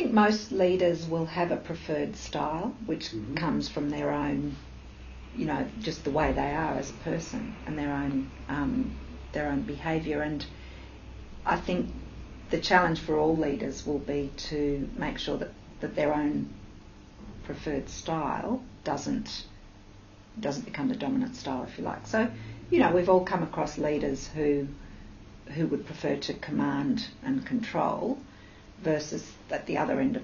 think most leaders will have a preferred style, which comes from their own, just the way they are as a person and their own behaviour. And I think the challenge for all leaders will be to make sure that their own preferred style doesn't become the dominant style, if you like. So, we've all come across leaders who would prefer to command and control, versus at the other end of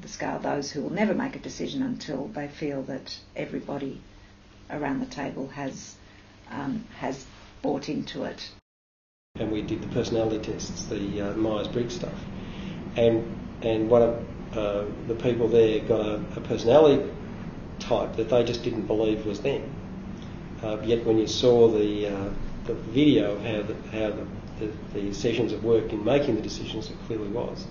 the scale, those who will never make a decision until they feel that everybody around the table has bought into it. And we did the personality tests, the Myers-Briggs stuff, and one of the people there got a personality type that they just didn't believe was them. Yet when you saw the video of how the sessions at work in making the decisions, it clearly was.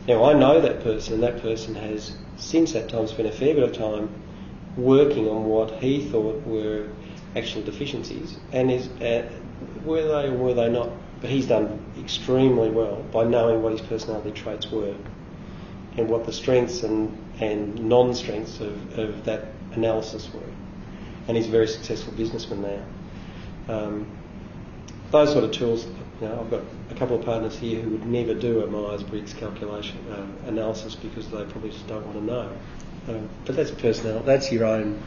Now I know that person, and that person has since that time spent a fair bit of time working on what he thought were actual deficiencies, and were they or were they not? But he's done extremely well by knowing what his personality traits were and what the strengths and non-strengths of that analysis were. And he's a very successful businessman now. Those sort of tools, I've got a couple of partners here who would never do a Myers-Briggs calculation analysis because they probably just don't want to know. But that's personal. That's your own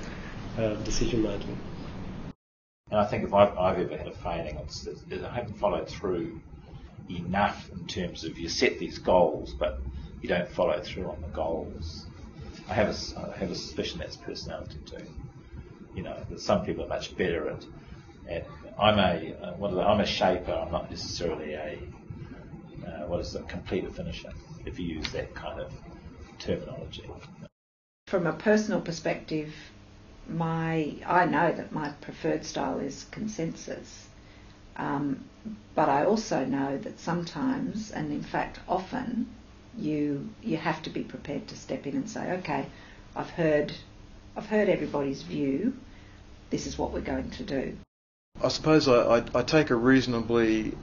decision making. And I think if I've ever had a failing, it's that I haven't followed through enough in terms of you set these goals, but you don't follow through on the goals. I have a suspicion that's personality too. That some people are much better at. I'm a shaper. I'm not necessarily a completer finisher, if you use that kind of terminology. From a personal perspective, I know that my preferred style is consensus, but I also know that sometimes, and in fact often, you have to be prepared to step in and say, okay, I've heard everybody's view. This is what we're going to do. I suppose I take a reasonably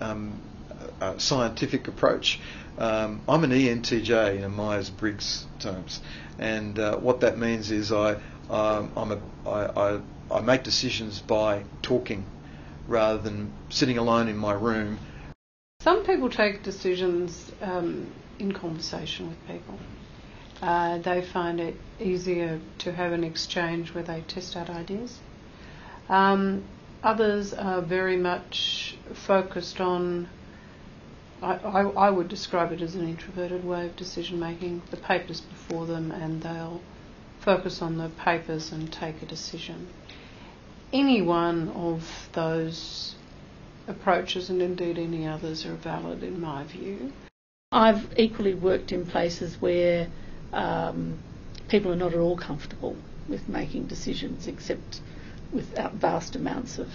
scientific approach. I'm an ENTJ in Myers-Briggs terms, and what that means is I make decisions by talking rather than sitting alone in my room. Some people take decisions in conversation with people. They find it easier to have an exchange where they test out ideas. Others are very much focused on, I would describe it as an introverted way of decision making. The paper's before them and they'll focus on the papers and take a decision. Any one of those approaches, and indeed any others, are valid in my view. I've equally worked in places where people are not at all comfortable with making decisions, except without vast amounts of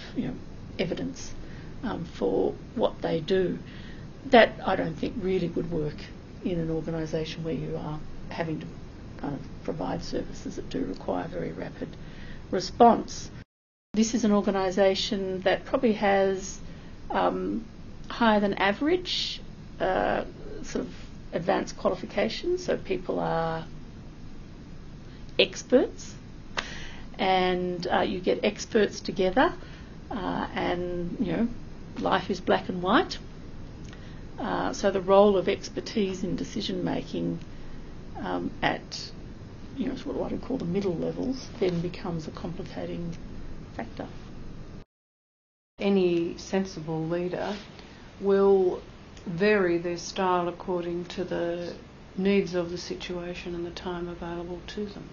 evidence for what they do. That I don't think really would work in an organisation where you are having to kind of provide services that do require very rapid response. This is an organisation that probably has higher than average sort of advanced qualifications, so people are experts, and you get experts together, and life is black and white. So the role of expertise in decision making at what I call the middle levels then becomes a complicating factor. Any sensible leader will vary their style according to the needs of the situation and the time available to them.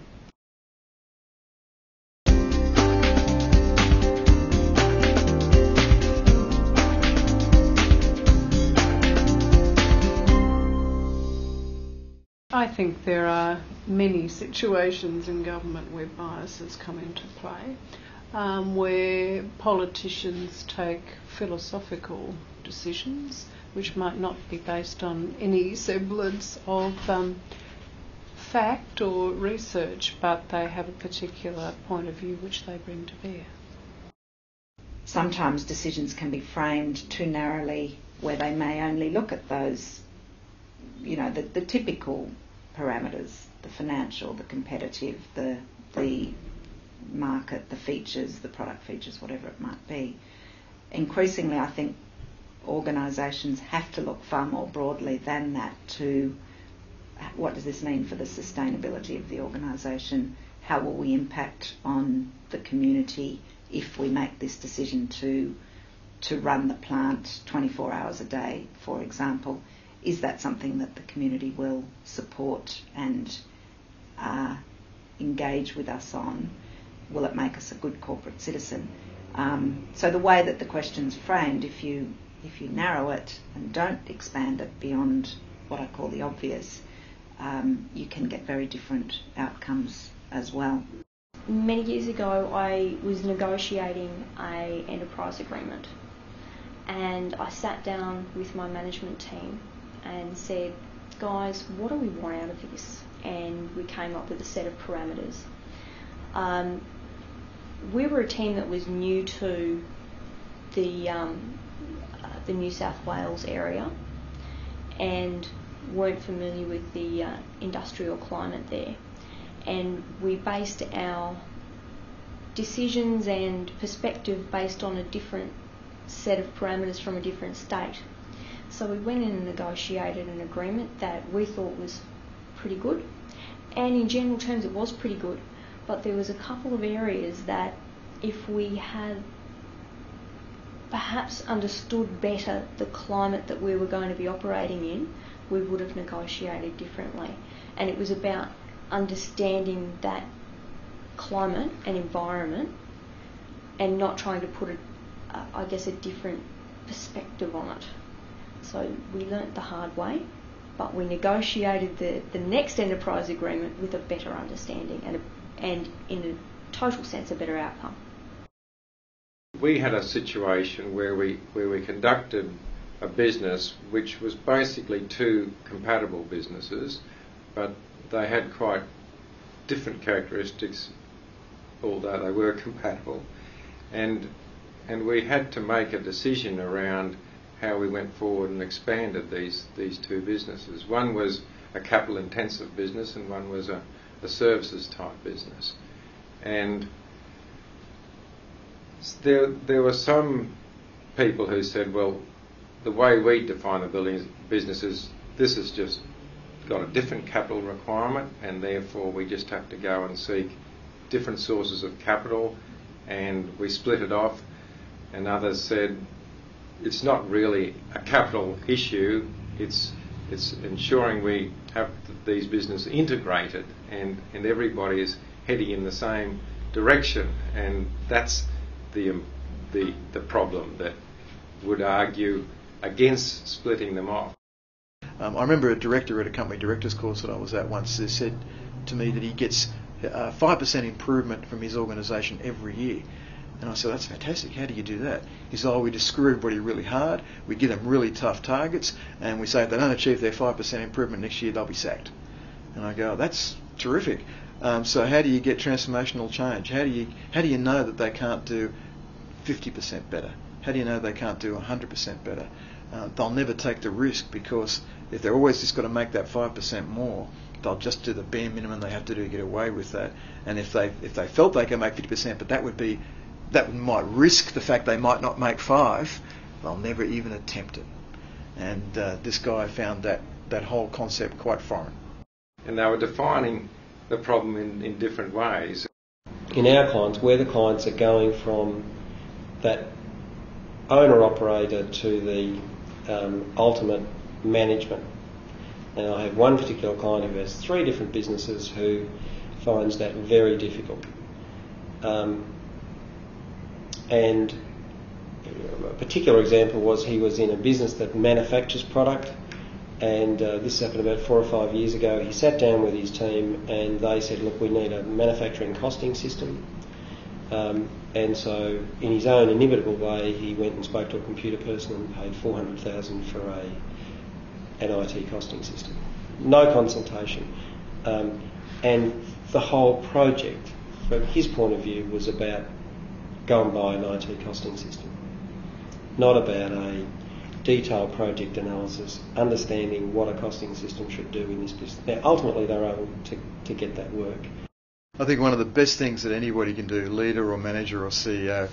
I think there are many situations in government where biases come into play, where politicians take philosophical decisions which might not be based on any semblance of fact or research, but they have a particular point of view which they bring to bear. Sometimes decisions can be framed too narrowly, where they may only look at those, the typical parameters, the financial, the competitive, the market, the features, the product features, whatever it might be. Increasingly, I think organisations have to look far more broadly than that to what does this mean for the sustainability of the organisation? How will we impact on the community if we make this decision to run the plant 24 hours a day, for example? Is that something that the community will support and engage with us on? Will it make us a good corporate citizen? So the way that the question's framed, if you narrow it and don't expand it beyond what I call the obvious, you can get very different outcomes as well. Many years ago, I was negotiating an enterprise agreement, and I sat down with my management team and said, guys, what do we want out of this? And we came up with a set of parameters. We were a team that was new to the New South Wales area and weren't familiar with the industrial climate there. And we based our decisions and perspective based on a different set of parameters from a different state. So we went in and negotiated an agreement that we thought was pretty good, and in general terms it was pretty good, but there was a couple of areas that if we had perhaps understood better the climate that we were going to be operating in, we would have negotiated differently. And it was about understanding that climate and environment and not trying to put a different perspective on it. So we learnt the hard way, but we negotiated the next enterprise agreement with a better understanding and in a total sense a better outcome. We had a situation where we conducted a business which was basically two compatible businesses, but they had quite different characteristics, although they were compatible, and we had to make a decision around how we went forward and expanded these two businesses. One was a capital intensive business and one was a services type business. And there were some people who said, well, the way we define a business is this has just got a different capital requirement and therefore we just have to go and seek different sources of capital, and we split it off. And others said it's not really a capital issue, it's ensuring we have these businesses integrated and everybody is heading in the same direction, and that's the problem that would argue against splitting them off. I remember a director at a company directors course that I was at once said to me that he gets 5% improvement from his organisation every year. And I said, that's fantastic, how do you do that? He said, we just screw everybody really hard, we give them really tough targets, and we say if they don't achieve their 5% improvement next year, they'll be sacked. And I go, that's terrific. So how do you get transformational change? How do you know that they can't do 50% better? How do you know they can't do 100% better? They'll never take the risk, because if they're always just got to make that 5% more, they'll just do the bare minimum they have to do to get away with that. And if they felt they could make 50%, but that might risk the fact they might not make 5, they'll never even attempt it. And this guy found that whole concept quite foreign. And they were defining the problem in different ways. In our clients, where the clients are going from that owner-operator to the ultimate management. And I have one particular client who has 3 different businesses who finds that very difficult. And a particular example was he was in a business that manufactures product, and this happened about 4 or 5 years ago. He sat down with his team and they said, look, we need a manufacturing costing system. And so in his own inimitable way, he went and spoke to a computer person and paid $400,000 for an IT costing system. No consultation. And the whole project, from his point of view, was about go and buy an IT costing system, not about a detailed project analysis, understanding what a costing system should do in this business. Now, ultimately, they're able to get that work. I think one of the best things that anybody can do, leader or manager or CEO,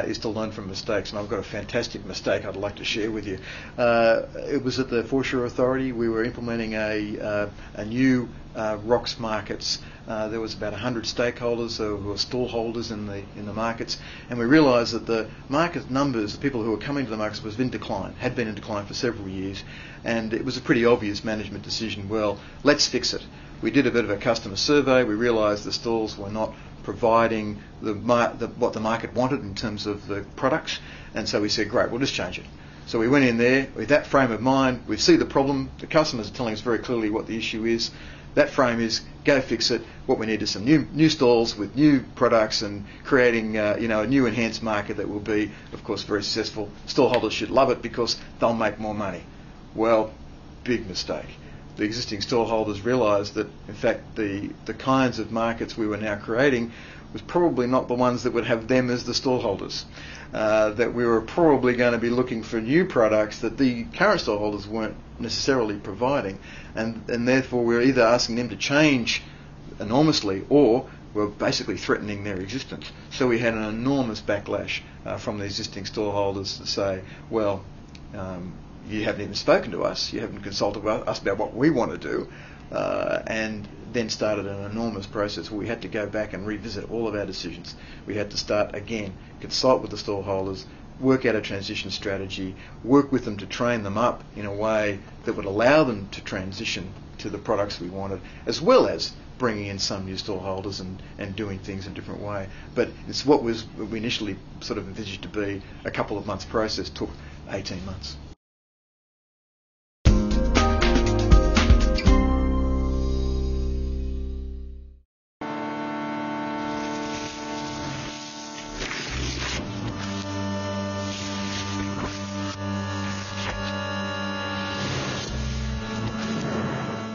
is to learn from mistakes. And I've got a fantastic mistake I'd like to share with you. It was at the Foreshore Authority. We were implementing a new ROCs markets. There was about 100 stakeholders who were stallholders in the markets, and we realised that the market numbers, the people who were coming to the markets, was in decline, had been in decline for several years, and it was a pretty obvious management decision. Well, let's fix it. We did a bit of a customer survey. We realised the stalls were not providing what the market wanted in terms of the products, and so we said, great, we'll just change it. So we went in there with that frame of mind. We see the problem. The customers are telling us very clearly what the issue is. That frame is, go fix it. What we need is some new stalls with new products and creating a new enhanced market that will be, of course, very successful. Stallholders should love it because they'll make more money. Well, big mistake. The existing stallholders realised that, in fact, the kinds of markets we were now creating was probably not the ones that would have them as the stallholders. That we were probably going to be looking for new products that the current stallholders weren't necessarily providing, and therefore we were either asking them to change enormously or were basically threatening their existence. So we had an enormous backlash from the existing stallholders to say, well, you haven't even spoken to us, you haven't consulted us about what we want to do, and then started an enormous process where we had to go back and revisit all of our decisions. We had to start again, consult with the stallholders, work out a transition strategy, work with them to train them up in a way that would allow them to transition to the products we wanted, as well as bringing in some new stallholders and doing things in a different way. But it's what we initially sort of envisaged to be a couple of months process, took 18 months.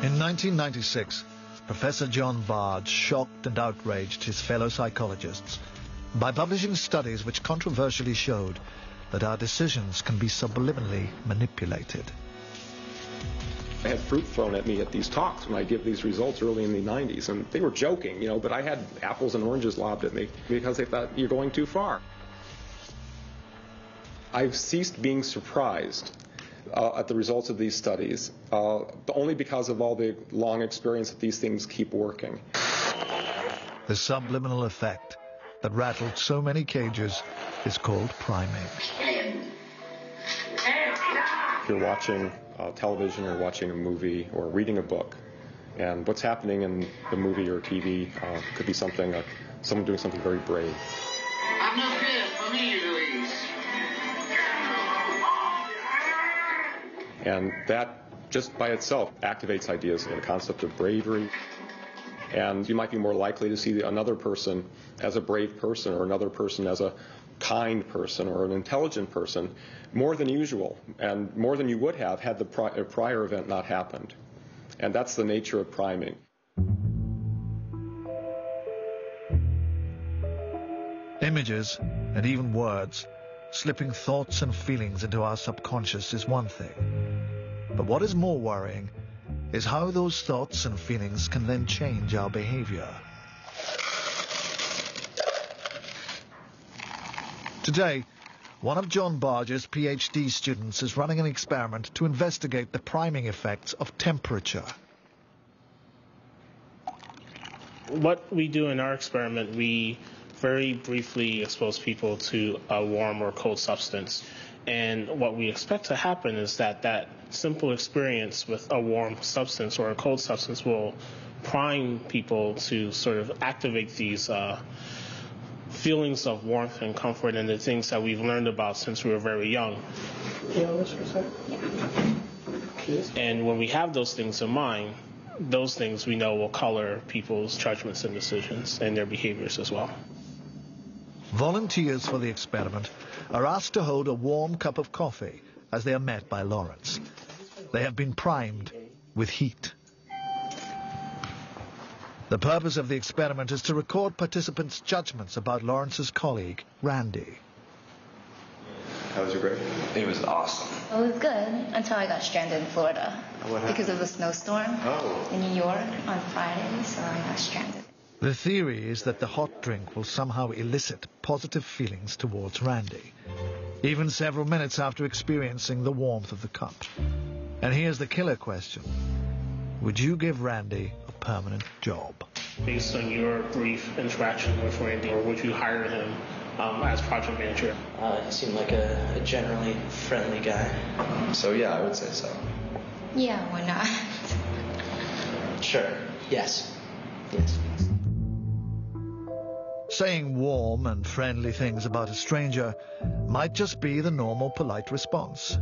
In 1996, Professor John Bargh shocked and outraged his fellow psychologists by publishing studies which controversially showed that our decisions can be subliminally manipulated. I had fruit thrown at me at these talks when I give these results early in the 90s, and they were joking, but I had apples and oranges lobbed at me because they thought you're going too far. I've ceased being surprised at the results of these studies, only because of all the long experience that these things keep working. The subliminal effect that rattled so many cages is called priming. If you're watching television or watching a movie or reading a book, and what's happening in the movie or TV could be something, someone doing something very brave. I'm no good for me, Louise. And that just by itself activates ideas in the concept of bravery. And you might be more likely to see another person as a brave person or another person as a kind person or an intelligent person more than usual and more than you would have had the prior event not happened. And that's the nature of priming. Images and even words, slipping thoughts and feelings into our subconscious is one thing. But what is more worrying is how those thoughts and feelings can then change our behavior. Today, one of John Bargh's PhD students is running an experiment to investigate the priming effects of temperature. What we do in our experiment, we very briefly expose people to a warm or cold substance. And what we expect to happen is that simple experience with a warm substance or a cold substance will prime people to sort of activate these feelings of warmth and comfort and the things that we've learned about since we were very young. And when we have those things in mind, those things we know will color people's judgments and decisions and their behaviors as well. Volunteers for the experiment are asked to hold a warm cup of coffee as they are met by Lawrence. They have been primed with heat. The purpose of the experiment is to record participants' judgments about Lawrence's colleague, Randy. How was your break? It was awesome. It was good until I got stranded in Florida because of a snowstorm in New York on Friday, so I got stranded. The theory is that the hot drink will somehow elicit positive feelings towards Randy, even several minutes after experiencing the warmth of the cup. And here's the killer question. Would you give Randy a permanent job? Based on your brief interaction with Randy, or would you hire him as project manager? He seemed like a generally friendly guy. So yeah, I would say so. Yeah, why not? Sure. Yes. Yes. Saying warm and friendly things about a stranger might just be the normal polite response.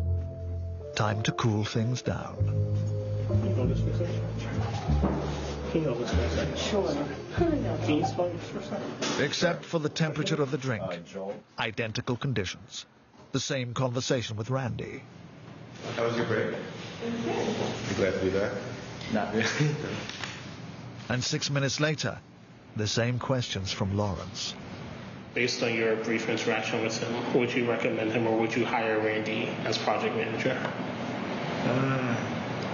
Time to cool things down. Except for the temperature of the drink. Identical conditions. The same conversation with Randy. How was your break? You glad to be back? Not really. And 6 minutes later, the same questions from Lawrence. Based on your brief interaction with him, would you recommend him or would you hire Randy as project manager?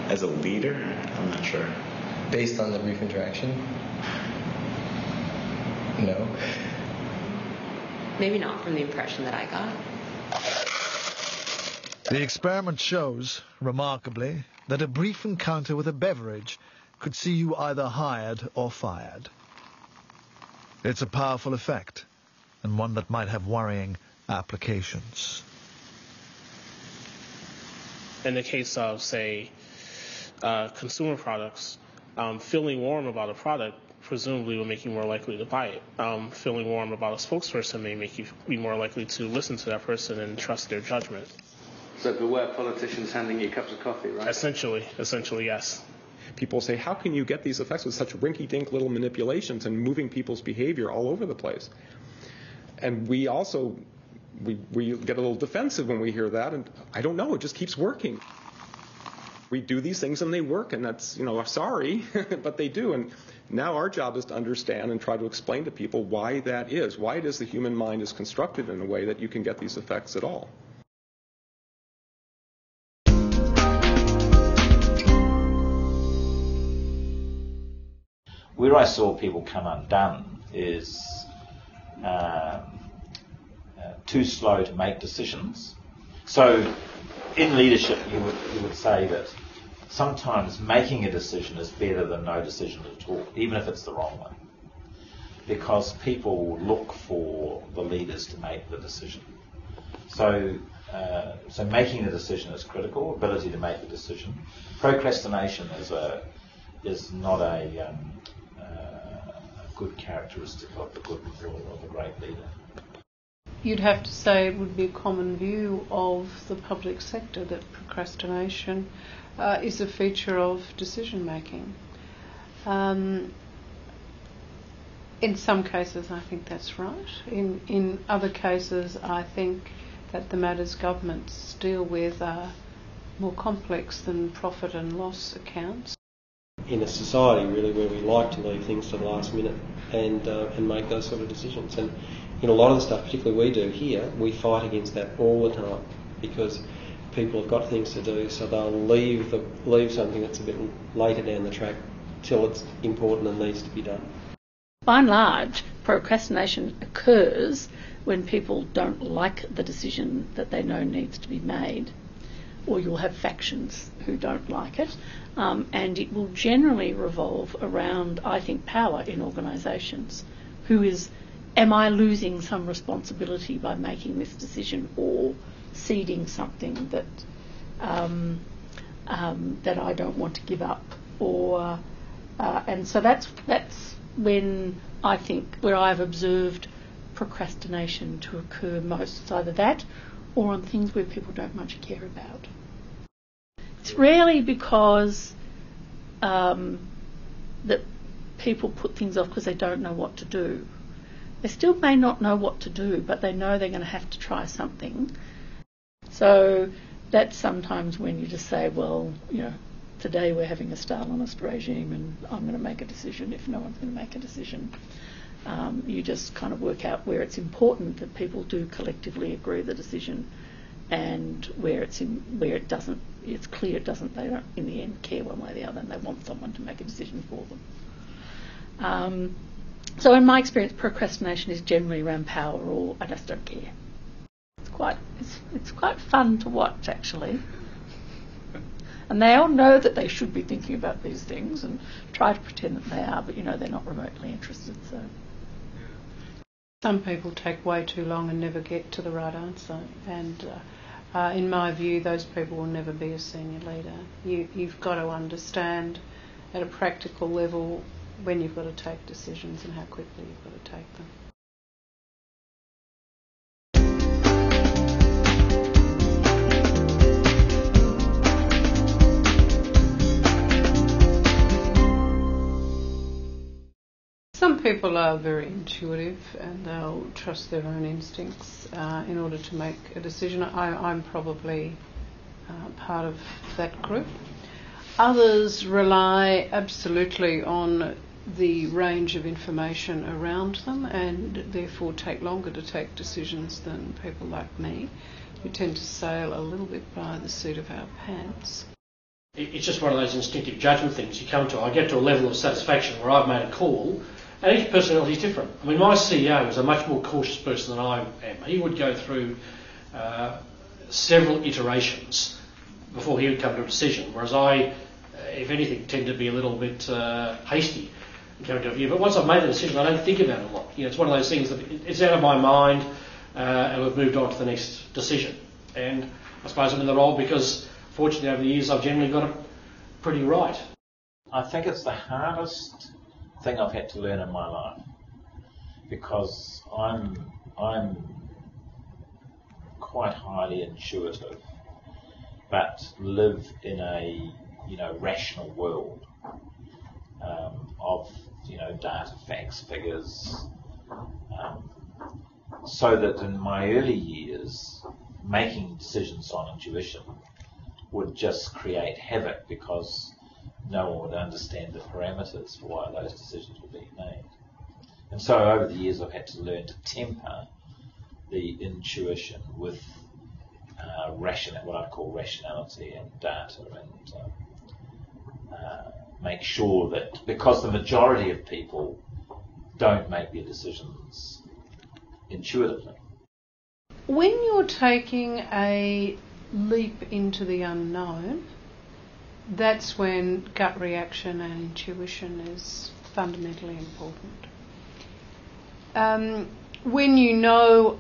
As a leader? I'm not sure. Based on the brief interaction? No. Maybe not from the impression that I got. The experiment shows, remarkably, that a brief encounter with a beverage could see you either hired or fired. It's a powerful effect, and one that might have worrying applications. In the case of, say, consumer products, feeling warm about a product presumably will make you more likely to buy it. Feeling warm about a spokesperson may make you be more likely to listen to that person and trust their judgment. So beware politicians handing you cups of coffee, right? Essentially, yes. People say, how can you get these effects with such rinky-dink little manipulations and moving people's behavior all over the place? And we also, we get a little defensive when we hear that, and I don't know, it just keeps working. We do these things and they work, and that's, sorry, but they do. And now our job is to understand and try to explain to people why that is, why it is the human mind is constructed in a way that you can get these effects at all. Where I saw people come undone is too slow to make decisions. So in leadership you would say that sometimes making a decision is better than no decision at all, even if it's the wrong one. Because people look for the leaders to make the decision. So making the decision is critical, ability to make a decision. Procrastination is not a good characteristic of the good or of a great leader. You'd have to say it would be a common view of the public sector that procrastination is a feature of decision making. In some cases I think that's right. In other cases I think that the matters governments deal with are more complex than profit and loss accounts. In a society really where we like to leave things to the last minute and make those sort of decisions, and in a lot of the stuff, particularly we do here, we fight against that all the time because people have got things to do, so they'll leave something that's a bit later down the track till it's important and needs to be done. By and large, procrastination occurs when people don't like the decision that they know needs to be made, or you'll have factions who don't like it, and it will generally revolve around, I think, power in organisations. Am I losing some responsibility by making this decision or ceding something that that I don't want to give up, and so that's when I think where I've observed procrastination to occur most. It's either that or on things where people don't much care about. It's rarely because that people put things off because they don't know what to do. They still may not know what to do, but they know they're going to have to try something. So that's sometimes when you just say, well, today we're having a Stalinist regime and I'm going to make a decision if no one's going to make a decision. You just kind of work out where it's important that people do collectively agree the decision and where it doesn't, it's clear it doesn't. They don't in the end care one way or the other, and they want someone to make a decision for them. So in my experience, procrastination is generally around power or I just don't care. It's quite fun to watch, actually. And they all know that they should be thinking about these things and try to pretend that they are, but they're not remotely interested. So some people take way too long and never get to the right answer, and in my view, those people will never be a senior leader. You've got to understand at a practical level when you've got to take decisions and how quickly you've got to take them. Some people are very intuitive and they'll trust their own instincts in order to make a decision. I'm probably part of that group. Others rely absolutely on the range of information around them and therefore take longer to take decisions than people like me, who tend to sail a little bit by the seat of our pants. It's just one of those instinctive judgment things you come to. I get to a level of satisfaction where I've made a call, and each personality is different. I mean, my CEO is a much more cautious person than I am. He would go through several iterations before he would come to a decision, whereas I, if anything, tend to be a little bit hasty in coming to a view. But once I've made the decision, I don't think about it a lot. It's one of those things that it's out of my mind, and we've moved on to the next decision. And I suppose I'm in the role because, fortunately, over the years, I've generally got it pretty right. I think it's the hardest thing I've had to learn in my life, because I'm quite highly intuitive, but live in a rational world of data, facts, figures, so that in my early years making decisions on intuition would just create havoc because no one would understand the parameters for why those decisions were being made. And so over the years I've had to learn to temper the intuition with what I'd call rationality and data, and make sure that, because the majority of people don't make their decisions intuitively. When you're taking a leap into the unknown, that's when gut reaction and intuition is fundamentally important. When you know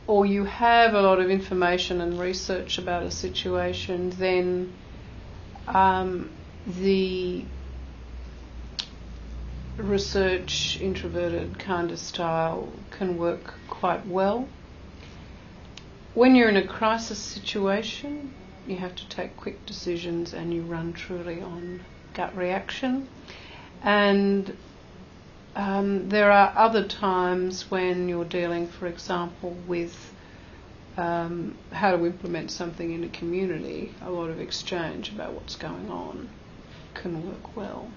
or you have a lot of information and research about a situation, then the research introverted kind of style can work quite well. When you're in a crisis situation, you have to take quick decisions and you run truly on gut reaction. And there are other times when you're dealing, for example, with how to implement something in a community. A lot of exchange about what's going on can work well.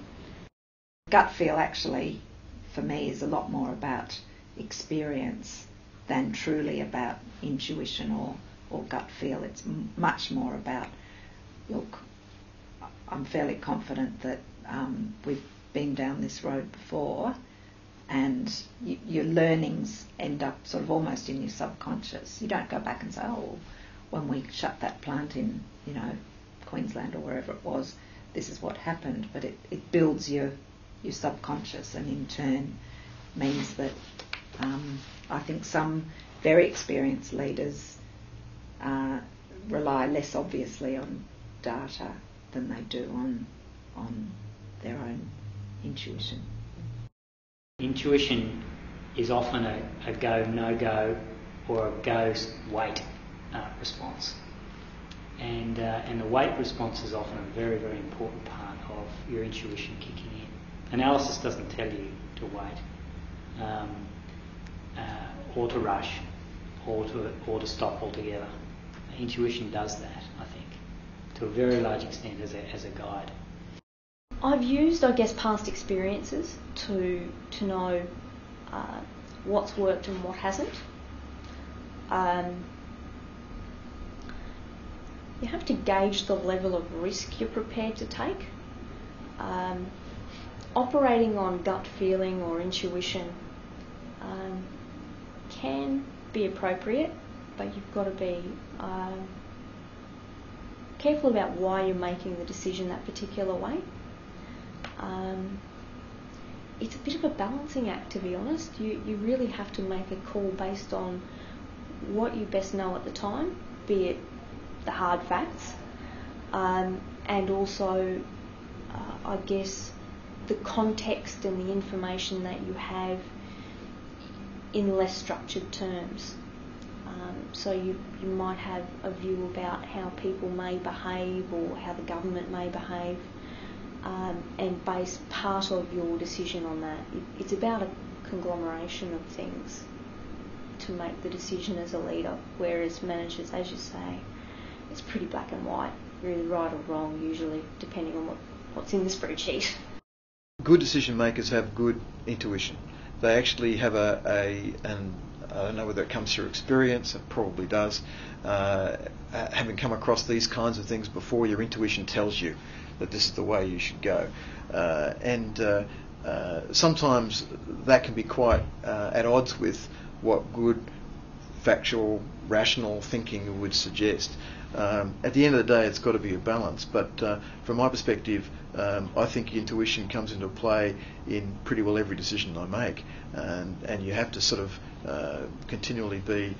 Gut feel actually, for me, is a lot more about experience than truly about intuition or gut feel. It's much more about, look, I'm fairly confident that we've been down this road before, and your learnings end up sort of almost in your subconscious. You don't go back and say, oh, when we shut that plant in, Queensland or wherever it was, this is what happened. But it builds your subconscious, and in turn means that I think some very experienced leaders rely less obviously on data than they do on their own intuition. Intuition is often a go, no-go, or a go, wait response. And the wait response is often a very, very important part of your intuition kicking in. Analysis doesn't tell you to wait, or to rush, or to stop altogether. Intuition does that, I think, to a very large extent as a guide. I've used, I guess, past experiences to know what's worked and what hasn't. you have to gauge the level of risk you're prepared to take. Operating on gut feeling or intuition can be appropriate, but you've got to be careful about why you're making the decision that particular way. It's a bit of a balancing act, to be honest. You really have to make a call based on what you best know at the time, be it the hard facts, and also, I guess, the context and the information that you have in less structured terms. So you might have a view about how people may behave or how the government may behave, and base part of your decision on that. It's about a conglomeration of things to make the decision as a leader, whereas managers, as you say, it's pretty black and white, really right or wrong usually, depending on what's in the spreadsheet. Good decision makers have good intuition. They actually have and I don't know whether it comes through experience, it probably does. Having come across these kinds of things before, your intuition tells you that this is the way you should go. Sometimes that can be quite at odds with what good, factual, rational thinking would suggest. At the end of the day, it's got to be a balance. But from my perspective, I think intuition comes into play in pretty well every decision I make, and you have to sort of continually be.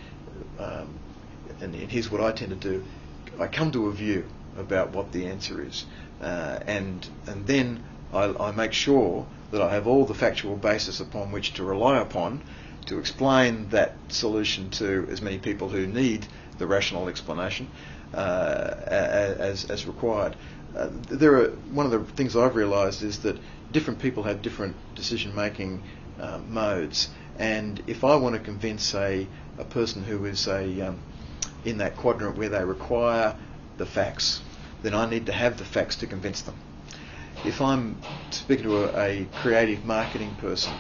And here's what I tend to do: I come to a view about what the answer is, and then I make sure that I have all the factual basis upon which to rely upon to explain that solution to as many people who need the rational explanation as required. One of the things I've realised is that different people have different decision-making modes, and if I want to convince a person who is in that quadrant where they require the facts, then I need to have the facts to convince them. If I'm speaking to a creative marketing person,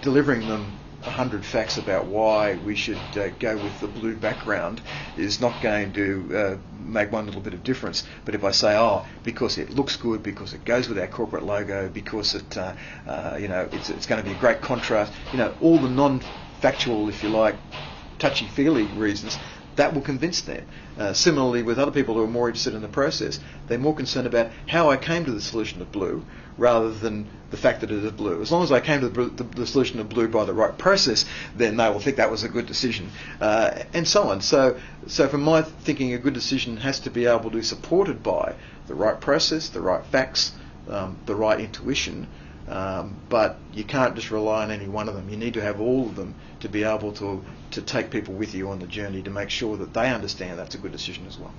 delivering them 100 facts about why we should go with the blue background is not going to make one little bit of difference. But if I say, because it looks good, because it goes with our corporate logo, because it's going to be a great contrast, all the non-factual, if you like, touchy-feely reasons, that will convince them. Similarly, with other people who are more interested in the process, they're more concerned about how I came to the solution of blue rather than the fact that it is blue. As long as I came to the solution of blue by the right process, then they will think that was a good decision, and so on. So from my thinking, a good decision has to be able to be supported by the right process, the right facts, the right intuition, but you can't just rely on any one of them. You need to have all of them to be able to take people with you on the journey to make sure that they understand that's a good decision as well.